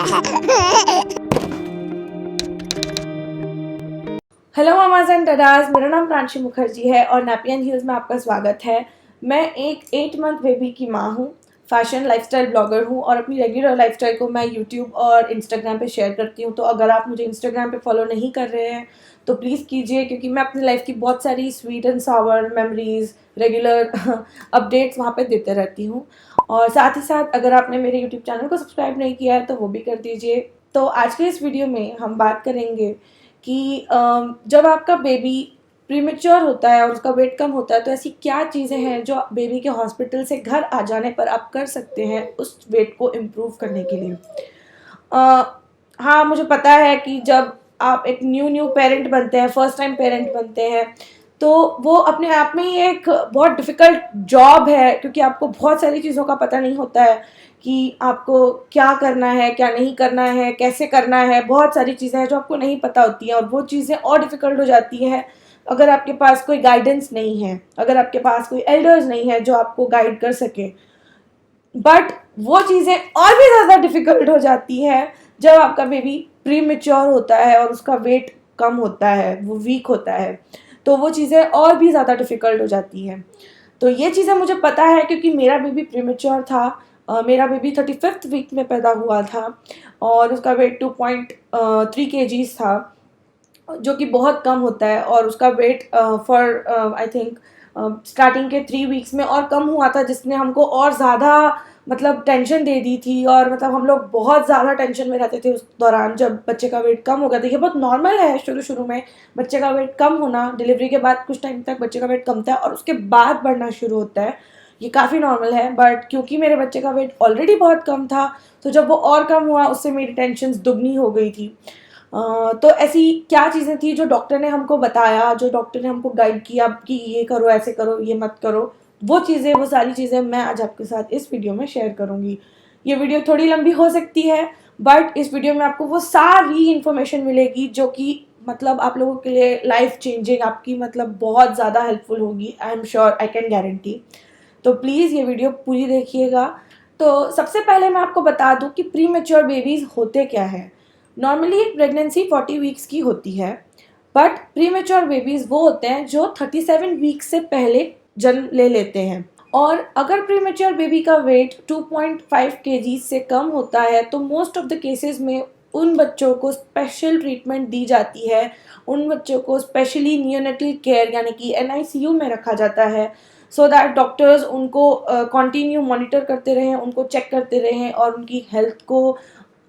Hello mama's and डडाज, मेरा नाम प्रांशी मुखर्जी है और नैपियन हील्स में आपका स्वागत है। मैं एक 8 मंथ बेबी की माँ हूँ, फैशन लाइफस्टाइल ब्लॉगर हूँ और अपनी रेगुलर लाइफस्टाइल को मैं यूट्यूब और इंस्टाग्राम पे शेयर करती हूँ। तो अगर आप मुझे इंस्टाग्राम पे फॉलो नहीं कर रहे हैं तो प्लीज़ कीजिए, क्योंकि मैं अपनी लाइफ की बहुत सारी sweet and Sawar memories regular updates वहाँ पे देते रहती हूँ। और साथ ही साथ अगर आपने मेरे यूट्यूब चैनल को सब्सक्राइब नहीं किया है तो वो भी कर दीजिए। तो आज के इस वीडियो में हम बात करेंगे कि जब आपका बेबी प्रीमेच्योर होता है और उसका वेट कम होता है तो ऐसी क्या चीज़ें हैं जो बेबी के हॉस्पिटल से घर आ जाने पर आप कर सकते हैं उस वेट को इम्प्रूव करने के लिए। हाँ, मुझे पता है कि जब आप एक न्यू पेरेंट बनते हैं, फर्स्ट टाइम पेरेंट बनते हैं, तो वो अपने आप में ही एक बहुत डिफ़िकल्ट जॉब है, क्योंकि आपको बहुत सारी चीज़ों का पता नहीं होता है कि आपको क्या करना है, क्या नहीं करना है, कैसे करना है। बहुत सारी चीज़ें हैं जो आपको नहीं पता होती हैं और वो चीज़ें और डिफ़िकल्ट हो जाती हैं अगर आपके पास कोई गाइडेंस नहीं है, अगर आपके पास कोई एल्डर्स नहीं है जो आपको गाइड कर सके। बट वो चीज़ें और भी ज़्यादा डिफ़िकल्ट हो जाती है जब आपका बेबी प्रीमेच्योर होता है और उसका वेट कम होता है, वो वीक होता है, तो वो चीज़ें और भी ज़्यादा डिफ़िकल्ट हो जाती हैं। तो ये चीज़ें मुझे पता है क्योंकि मेरा बेबी प्रीमेच्योर था। मेरा बेबी 35th वीक में पैदा हुआ था और उसका वेट 2.3 केजीज़ था, जो कि बहुत कम होता है। और उसका weight for I think starting के 3 वीक्स में और कम हुआ था, जिसने हमको और ज़्यादा मतलब टेंशन दे दी थी। और मतलब हम लोग बहुत ज़्यादा टेंशन में रहते थे उस दौरान जब बच्चे का वेट कम हो गया था। ये बहुत नॉर्मल है शुरू में बच्चे का वेट कम होना। डिलीवरी के बाद कुछ टाइम तक बच्चे का वेट कमता है और उसके बाद बढ़ना शुरू होता है, ये काफ़ी नॉर्मल है। बट क्योंकि मेरे बच्चे का वेट ऑलरेडी बहुत कम था, तो जब वो और कम हुआ उससे मेरी टेंशन दुगनी हो गई थी। तो ऐसी क्या चीज़ें थी जो डॉक्टर ने हमको बताया, जो डॉक्टर ने हमको गाइड किया कि ये करो, ऐसे करो, ये मत करो, वो चीज़ें, वो सारी चीज़ें मैं आज आपके साथ इस वीडियो में शेयर करूँगी। ये वीडियो थोड़ी लंबी हो सकती है, बट इस वीडियो में आपको वो सारी इन्फॉर्मेशन मिलेगी जो कि मतलब आप लोगों के लिए लाइफ चेंजिंग, आपकी मतलब बहुत ज़्यादा हेल्पफुल होगी। I am sure, I can guarantee. तो प्लीज़ ये वीडियो पूरी देखिएगा। तो सबसे पहले मैं आपको बता दूँ कि प्री मेच्योर बेबीज़ होते क्या है। नॉर्मली एक प्रेगनेंसी 40 वीक्स की होती है, बट प्रीमेच्योर बेबीज़ वो होते हैं जो 37 वीक्स से पहले जन्म ले लेते हैं। और अगर प्रीमेच्योर बेबी का वेट 2.5 केजी से कम होता है तो मोस्ट ऑफ द केसेस में उन बच्चों को स्पेशल ट्रीटमेंट दी जाती है। उन बच्चों को स्पेशली नियोनेटल केयर यानी कि NICU में रखा जाता है, सो दैट डॉक्टर्स उनको कंटिन्यू मॉनिटर करते रहें, उनको चेक करते रहें और उनकी हेल्थ को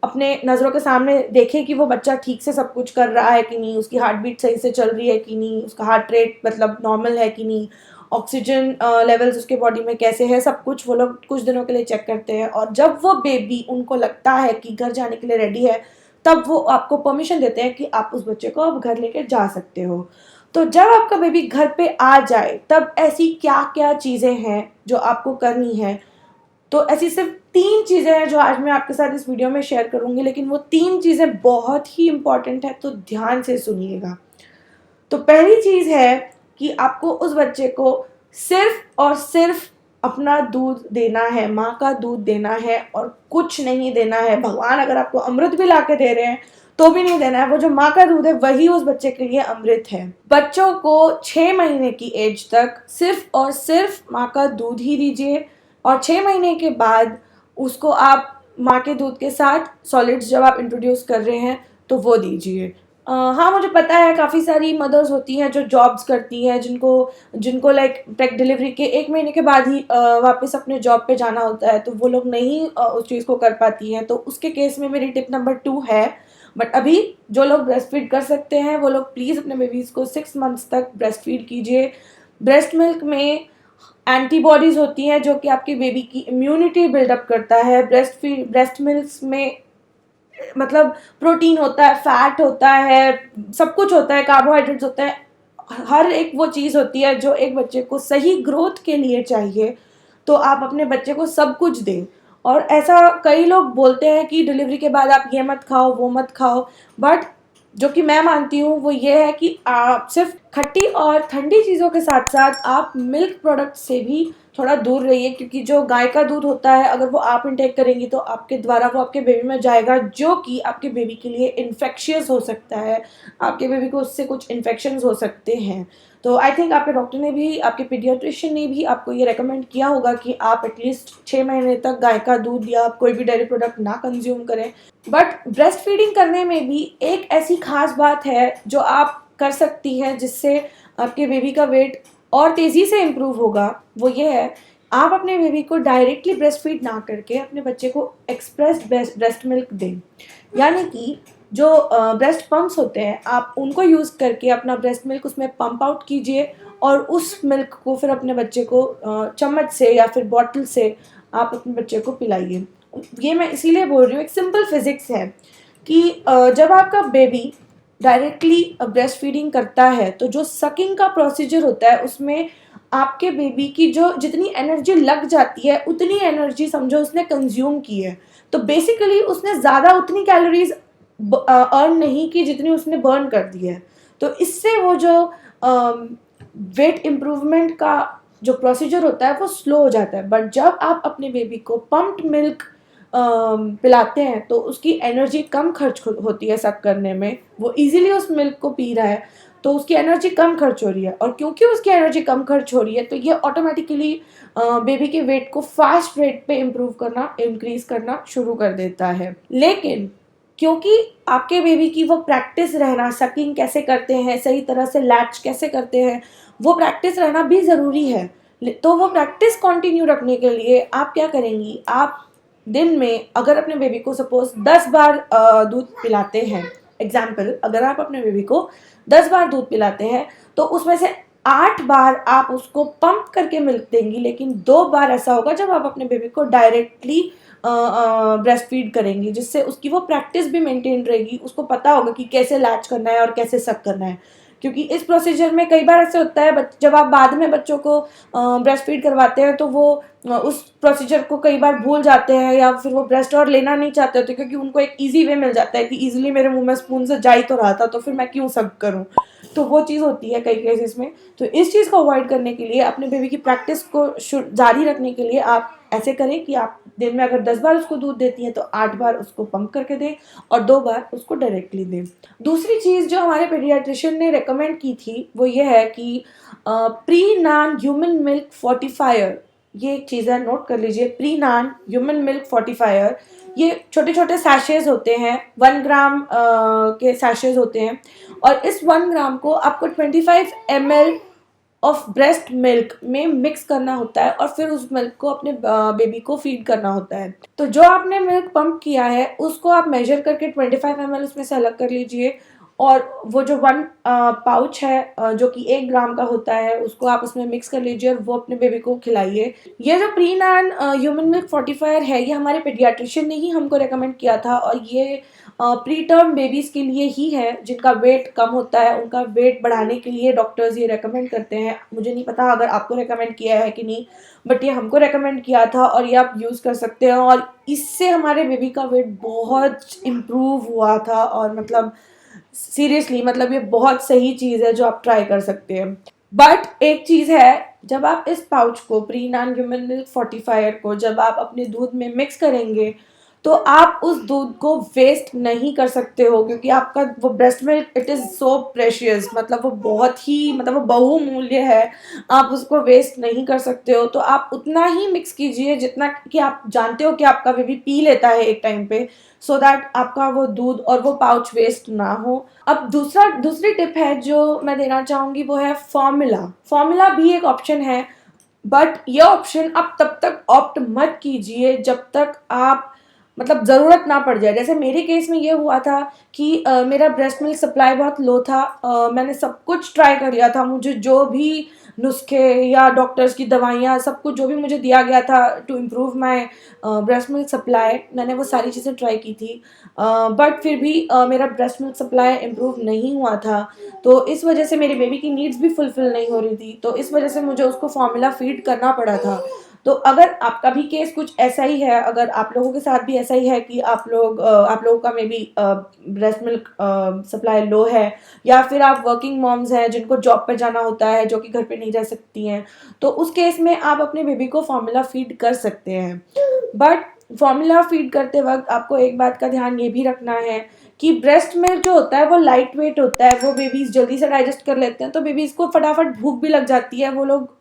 अपने नज़रों के सामने देखें कि वो बच्चा ठीक से सब कुछ कर रहा है कि नहीं, उसकी हार्ट बीट सही से चल रही है कि नहीं, उसका हार्ट रेट मतलब नॉर्मल है कि नहीं, ऑक्सीजन लेवल्स उसके बॉडी में कैसे है, सब कुछ वो लोग कुछ दिनों के लिए चेक करते हैं। और जब वो बेबी उनको लगता है कि घर जाने के लिए रेडी है, तब वो आपको परमिशन देते हैं कि आप उस बच्चे को अब घर लेके जा सकते हो। तो जब आपका बेबी घर पे आ जाए तब ऐसी क्या क्या चीज़ें हैं जो आपको करनी है। तो ऐसी सिर्फ 3 चीज़ें हैं जो आज मैं आपके साथ इस वीडियो में शेयर करूँगी, लेकिन वो 3 चीज़ें बहुत ही इम्पॉर्टेंट है, तो ध्यान से सुनिएगा। तो पहली चीज़ है कि आपको उस बच्चे को सिर्फ और सिर्फ अपना दूध देना है, माँ का दूध देना है और कुछ नहीं देना है। भगवान अगर आपको अमृत भी ला के दे रहे हैं तो भी नहीं देना है। वो जो माँ का दूध है वही उस बच्चे के लिए अमृत है। बच्चों को 6 महीने की एज तक सिर्फ और सिर्फ माँ का दूध ही दीजिए और 6 महीने के बाद उसको आप माँ के दूध के साथ सॉलिड्स जब आप इंट्रोड्यूस कर रहे हैं तो वो दीजिए। हाँ, मुझे पता है काफ़ी सारी मदर्स होती हैं जो जॉब्स करती हैं, जिनको जिनको लाइक डिलीवरी के 1 महीने के बाद ही वापस अपने जॉब पे जाना होता है, तो वो लोग नहीं उस चीज़ को कर पाती हैं। तो उसके केस में मेरी टिप नंबर 2 है। बट अभी जो लोग ब्रेस्ट फीड कर सकते हैं वो लोग प्लीज़ अपने बेबीज़ को 6 मंथ्स तक ब्रेस्ट फीड कीजिए। ब्रेस्ट मिल्क में एंटीबॉडीज़ होती हैं जो कि आपकी बेबी की इम्यूनिटी बिल्डअप करता है। ब्रेस्ट मिल्क में मतलब प्रोटीन होता है, फैट होता है, सब कुछ होता है, कार्बोहाइड्रेट्स होते हैं, हर एक वो चीज़ होती है जो एक बच्चे को सही ग्रोथ के लिए चाहिए। तो आप अपने बच्चे को सब कुछ दें। और ऐसा कई लोग बोलते हैं कि डिलीवरी के बाद आप ये मत खाओ, वो मत खाओ, बट जो कि मैं मानती हूँ वो ये है कि आप सिर्फ खट्टी और ठंडी चीज़ों के साथ साथ आप मिल्क प्रोडक्ट से भी थोड़ा दूर रहिए, क्योंकि जो गाय का दूध होता है अगर वो आप इंटेक करेंगी तो आपके द्वारा वो आपके बेबी में जाएगा, जो कि आपके बेबी के लिए इन्फेक्शियस हो सकता है, आपके बेबी को उससे कुछ इन्फेक्शंस हो सकते हैं। तो आई थिंक आपके डॉक्टर ने भी, आपके पीडियाट्रिशियन ने भी आपको ये रेकमेंड किया होगा कि आप एटलीस्ट 6 महीने तक गाय का दूध या कोई भी डेयरी प्रोडक्ट ना कंज्यूम करें। बट ब्रेस्ट फीडिंग करने में भी एक ऐसी खास बात है जो आप कर सकती हैं जिससे आपके बेबी का वेट और तेज़ी से इम्प्रूव होगा। वो ये है, आप अपने बेबी को डायरेक्टली ब्रेस्ट फीड ना करके अपने बच्चे को एक्सप्रेस ब्रेस्ट मिल्क दें। यानी कि जो ब्रेस्ट पम्प्स होते हैं, आप उनको यूज़ करके अपना ब्रेस्ट मिल्क उसमें पंप आउट कीजिए और उस मिल्क को फिर अपने बच्चे को चम्मच से या फिर बॉटल से आप अपने बच्चे को पिलाइए। ये मैं इसीलिए बोल रही हूँ, एक सिंपल फिजिक्स है कि जब आपका बेबी डायरेक्टली ब्रेस्ट फीडिंग करता है तो जो सकिंग का प्रोसीजर होता है उसमें आपके बेबी की जो जितनी एनर्जी लग जाती है उतनी एनर्जी समझो उसने कंज्यूम की है। तो बेसिकली उसने ज़्यादा उतनी कैलोरीज अर्न नहीं की जितनी उसने बर्न कर दी है। तो इससे वो जो वेट इम्प्रूवमेंट का जो प्रोसीजर होता है वो स्लो हो जाता है। बट जब आप अपने बेबी को पम्प्ड मिल्क पिलाते हैं तो उसकी एनर्जी कम खर्च होती है सक करने में, वो इजीली उस मिल्क को पी रहा है तो उसकी एनर्जी कम खर्च हो रही है, और क्योंकि उसकी एनर्जी कम खर्च हो रही है तो ये ऑटोमेटिकली बेबी के वेट को फास्ट रेट पे इंक्रीज करना शुरू कर देता है। लेकिन क्योंकि आपके बेबी की वो प्रैक्टिस रहना, सकिंग कैसे करते हैं, सही तरह से लैच कैसे करते हैं, वो प्रैक्टिस रहना भी ज़रूरी है। तो वो प्रैक्टिस कंटिन्यू रखने के लिए आप क्या करेंगी, आप दिन में अगर अपने बेबी को सपोज 10 बार दूध पिलाते हैं, एग्जाम्पल अगर आप अपने बेबी को 10 बार दूध पिलाते हैं तो उसमें से 8 बार आप उसको पंप करके मिल्क देंगी, लेकिन 2 बार ऐसा होगा जब आप अपने बेबी को डायरेक्टली ब्रेस्ट फीड करेंगी, जिससे उसकी वो प्रैक्टिस भी मेंटेन रहेगी, उसको पता होगा कि कैसे लैच करना है और कैसे सक करना है। क्योंकि इस प्रोसीजर में कई बार ऐसे होता है जब आप बाद में बच्चों को ब्रेस्ट फीड करवाते हैं तो वो उस प्रोसीजर को कई बार भूल जाते हैं या फिर वो ब्रेस्ट और लेना नहीं चाहते होते, क्योंकि उनको एक इजी वे मिल जाता है कि इजीली मेरे मुंह में स्पून से जा ही तो रहा था तो फिर मैं क्यों सक करूं। तो वो चीज़ होती है कई केसेस में। तो इस चीज़ को अवॉइड करने के लिए, अपने बेबी की प्रैक्टिस को जारी रखने के लिए आप ऐसे करें कि आप दिन में अगर 10 बार उसको दूध देती हैं तो 8 बार उसको पंप करके दें और 2 बार उसको डायरेक्टली दें। दूसरी चीज़ जो हमारे पीडियाट्रिशियन ने रेकमेंड की थी वो ये है कि प्री नान ह्यूमन मिल्क फोर्टिफायर, ये एक चीज़ है, नोट कर लीजिए, प्री नान ह्यूमन मिल्क फोर्टिफायर। ये छोटे छोटे सैशेज होते हैं, 1 ग्राम के सैशेज होते हैं, और इस 1 ग्राम को आपको 25 ml ऑफ ब्रेस्ट मिल्क में मिक्स करना होता है और फिर उस मिल्क को अपने बेबी को फीड करना होता है। तो जो आपने मिल्क पंप किया है उसको आप मेजर करके 25 ml उसमें से अलग कर लीजिए, और वो जो 1 पाउच है जो कि 1 ग्राम का होता है उसको आप उसमें मिक्स कर लीजिए और वो अपने बेबी को खिलाइए। ये जो प्री नान ह्यूमन मिल्क फोर्टिफायर है ये हमारे पीडियाट्रिशियन ने ही हमको रेकमेंड किया था, और ये प्री टर्म बेबीज़ के लिए ही है जिनका वेट कम होता है, उनका वेट बढ़ाने के लिए डॉक्टर्स ये रेकमेंड करते हैं। मुझे नहीं पता अगर आपको रेकमेंड किया है कि नहीं, बट ये हमको रेकमेंड किया था और ये आप यूज़ कर सकते हैं, और इससे हमारे बेबी का वेट बहुत इम्प्रूव हुआ था। और मतलब सीरियसली, मतलब ये बहुत सही चीज़ है जो आप ट्राई कर सकते हैं। बट एक चीज़ है, जब आप इस पाउच को, प्री नान ह्यूमन मिल्क फोर्टिफायर को जब आप अपने दूध में मिक्स करेंगे तो आप उस दूध को वेस्ट नहीं कर सकते हो, क्योंकि आपका वो breast milk it is so precious, मतलब वो बहुत ही, मतलब वो बहुमूल्य है, आप उसको वेस्ट नहीं कर सकते हो। तो आप उतना ही मिक्स कीजिए जितना कि आप जानते हो कि आपका बेबी पी लेता है एक टाइम पे, सो दैट आपका वो दूध और वो पाउच वेस्ट ना हो। अब दूसरी टिप है जो मैं देना चाहूँगी वो है फॉर्मूला भी एक ऑप्शन है, बट ये ऑप्शन आप तब तक ऑप्ट मत कीजिए जब तक आप, मतलब ज़रूरत ना पड़ जाए। जैसे मेरे केस में ये हुआ था कि मेरा ब्रेस्ट मिल्क सप्लाई बहुत लो था, मैंने सब कुछ ट्राई कर लिया था, मुझे जो भी नुस्खे या डॉक्टर्स की दवाइयाँ, सब कुछ जो भी मुझे दिया गया था to improve my breast milk supply, मैंने वो सारी चीज़ें ट्राई की थी, बट फिर भी मेरा ब्रेस्ट मिल्क सप्लाई इम्प्रूव नहीं हुआ था। तो इस वजह से मेरी बेबी की नीड्स भी फुलफ़िल नहीं हो रही थी, तो इस वजह से मुझे उसको फॉर्मूला फीड करना पड़ा था। तो अगर आपका भी केस कुछ ऐसा ही है, अगर आप लोगों के साथ भी ऐसा ही है कि आप लोगों का may be breast milk supply low है, या फिर आप वर्किंग मॉम्स हैं जिनको जॉब पे जाना होता है, जो कि घर पे नहीं रह सकती हैं, तो उस केस में आप अपने बेबी को फॉर्मूला फीड कर सकते हैं। बट फॉर्मूला फीड करते वक्त आपको एक बात का ध्यान ये भी रखना है कि ब्रेस्ट मिल्क जो होता है वो लाइट वेट होता है, वो बेबीज जल्दी से डाइजेस्ट कर लेते हैं, तो बेबीज को फटाफट भूख भी लग जाती है, वो लोग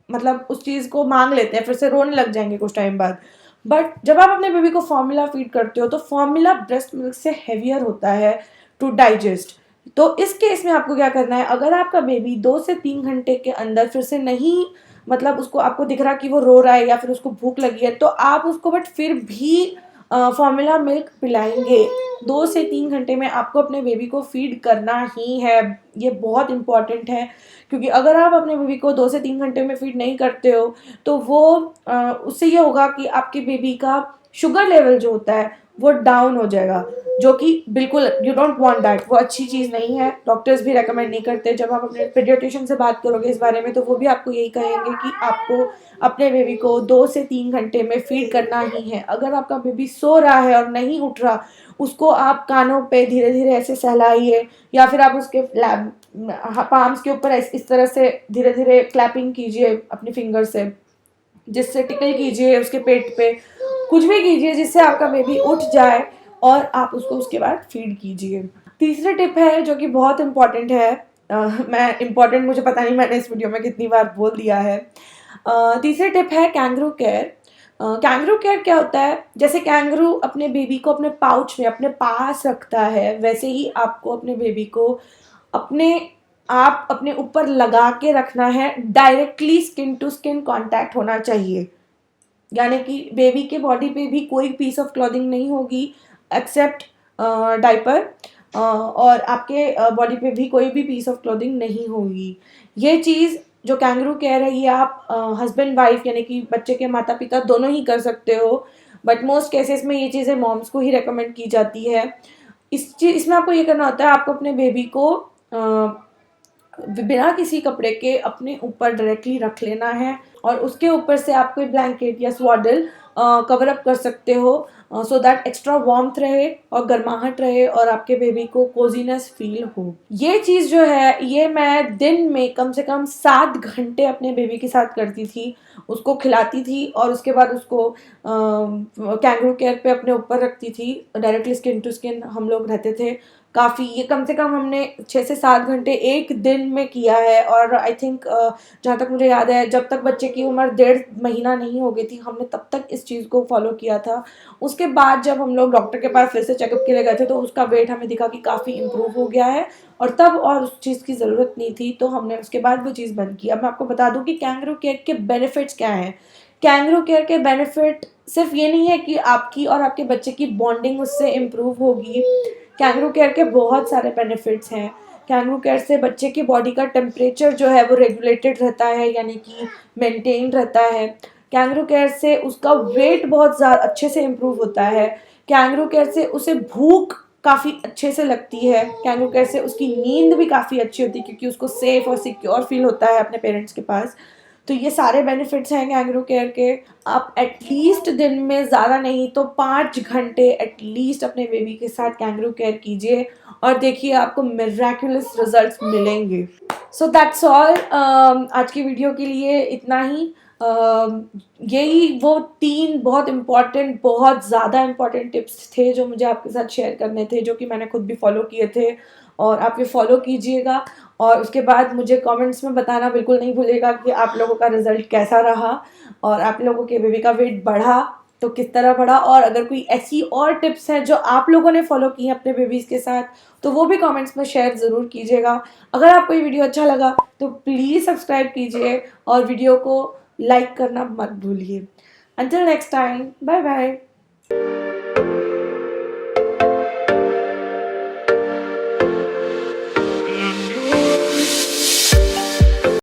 मतलब उस चीज़ को मांग लेते हैं, फिर से रोने लग जाएंगे कुछ टाइम बाद। बट जब आप अपने बेबी को फॉर्मूला फीड करते हो तो फॉर्मूला ब्रेस्ट मिल्क से हेवियर होता है टू डाइजेस्ट। तो इस केस में आपको क्या करना है, अगर आपका बेबी 2 से 3 घंटे के अंदर फिर से नहीं, मतलब उसको आपको दिख रहा कि वो रो रहा है या फिर उसको भूख लगी है, तो आप उसको बट फिर भी फॉर्मूला मिल्क पिलाएंगे। 2 से 3 घंटे में आपको अपने बेबी को फीड करना ही है, ये बहुत इंपॉर्टेंट है। क्योंकि अगर आप अपने बेबी को 2 से 3 घंटे में फीड नहीं करते हो तो वो उससे ये होगा कि आपके बेबी का शुगर लेवल जो होता है वो डाउन हो जाएगा, जो कि बिल्कुल यू डोंट वांट दैट, वो अच्छी चीज़ नहीं है। डॉक्टर्स भी रेकमेंड नहीं करते। जब आप अपने पीडियाट्रिशियन से बात करोगे इस बारे में तो वो भी आपको यही कहेंगे कि आपको अपने बेबी को 2 से 3 घंटे में फीड करना ही है। अगर आपका बेबी सो रहा है और नहीं उठ रहा, उसको आप कानों पे धीरे धीरे ऐसे सहलाइए, या फिर आप उसके पाम्स के ऊपर इस तरह से धीरे धीरे क्लैपिंग कीजिए अपनी फिंगर से, जिससे टिकल कीजिए उसके पेट पे, कुछ भी कीजिए जिससे आपका बेबी उठ जाए और आप उसको उसके बाद फीड कीजिए। तीसरी टिप है जो कि बहुत इंपॉर्टेंट है, मैं इम्पॉर्टेंट मुझे पता नहीं मैंने इस वीडियो में कितनी बार बोल दिया है। तीसरी टिप है कैंगरू केयर। कैंगरू केयर क्या होता है, जैसे कैंगरू अपने बेबी को अपने पाउच में अपने पास रखता है, वैसे ही आपको अपने बेबी को अपने ऊपर लगा के रखना है। Directly skin to skin contact होना चाहिए, यानी कि बेबी के बॉडी पे भी कोई पीस ऑफ क्लॉथिंग नहीं होगी एक्सेप्ट डायपर, और आपके बॉडी पे भी कोई भी पीस ऑफ क्लॉथिंग नहीं होगी। ये चीज़ जो कैंगरू केयर है ये आप हस्बैंड वाइफ यानी कि बच्चे के माता पिता दोनों ही कर सकते हो, बट मोस्ट केसेस में ये चीज़ें मॉम्स को ही रेकमेंड की जाती है। इसमें आपको ये करना होता है, आपको अपने बेबी को बिना किसी कपड़े के अपने ऊपर डायरेक्टली रख लेना है, और उसके ऊपर से आप कोई ब्लैंकेट या स्वाडल कवर अप कर सकते हो, सो दैट एक्स्ट्रा वार्मथ रहे और गर्माहट रहे और आपके बेबी को कोजीनेस फील हो। ये चीज़ जो है ये मैं दिन में कम से कम 7 घंटे अपने बेबी के साथ करती थी, उसको खिलाती थी और उसके बाद उसको कैंगरू केयर पे अपने ऊपर रखती थी। डायरेक्टली स्किन टू स्किन हम लोग रहते थे काफ़ी, ये कम से कम हमने 6 से 7 घंटे एक दिन में किया है। और आई थिंक जहाँ तक मुझे याद है जब तक बच्चे की उम्र 1.5 महीना नहीं हो गई थी हमने तब तक इस चीज़ को फॉलो किया था। उसके बाद जब हम लोग डॉक्टर के पास फिर से चेकअप के लिए गए थे तो उसका वेट हमें दिखा कि काफ़ी इम्प्रूव हो गया है, और तब और उस चीज़ की ज़रूरत नहीं थी, तो हमने उसके बाद वो चीज़ बंद की। अब मैं आपको बता दूँ कि कैंगरू केयर के बेनिफिट्स क्या हैं। कैंगरू केयर के बेनिफिट सिर्फ ये नहीं है कि आपकी और आपके बच्चे की बॉन्डिंग उससे इम्प्रूव होगी। कैंगरू केयर के बहुत सारे बेनिफिट्स हैं। कैंगरू केयर से बच्चे की बॉडी का टेम्परेचर जो है वो रेगुलेटेड रहता है, यानी कि मेंटेन रहता है। कैंगरू केयर से उसका वेट बहुत ज़्यादा अच्छे से इम्प्रूव होता है। कैंगरू केयर से उसे भूख काफ़ी अच्छे से लगती है। कैंगरू केयर से उसकी नींद भी काफ़ी अच्छी होती है क्योंकि उसको सेफ और सिक्योर फील होता है अपने पेरेंट्स के पास। तो ये सारे बेनिफिट्स हैं कैंगरू केयर के। आप एटलीस्ट दिन में ज़्यादा नहीं तो 5 घंटे एटलीस्ट अपने बेबी के साथ कैंगरू केयर कीजिए और देखिए आपको मिरेक्युलस रिजल्ट्स मिलेंगे। सो दैट्स ऑल, आज की वीडियो के लिए इतना ही। यही वो 3 बहुत इम्पॉर्टेंट, बहुत ज़्यादा इम्पॉर्टेंट टिप्स थे जो मुझे आपके साथ शेयर करने थे, जो कि मैंने खुद भी फॉलो किए थे, और आप ये फॉलो कीजिएगा। और उसके बाद मुझे कमेंट्स में बताना बिल्कुल नहीं भूलिएगा कि आप लोगों का रिजल्ट कैसा रहा, और आप लोगों के बेबी का वेट बढ़ा तो किस तरह बढ़ा, और अगर कोई ऐसी और टिप्स हैं जो आप लोगों ने फॉलो की हैं अपने बेबीज़ के साथ तो वो भी कमेंट्स में शेयर ज़रूर कीजिएगा। अगर आपको ये वीडियो अच्छा लगा तो प्लीज़ सब्सक्राइब कीजिए और वीडियो को लाइक करना मत भूलिए। Until next time, bye bye.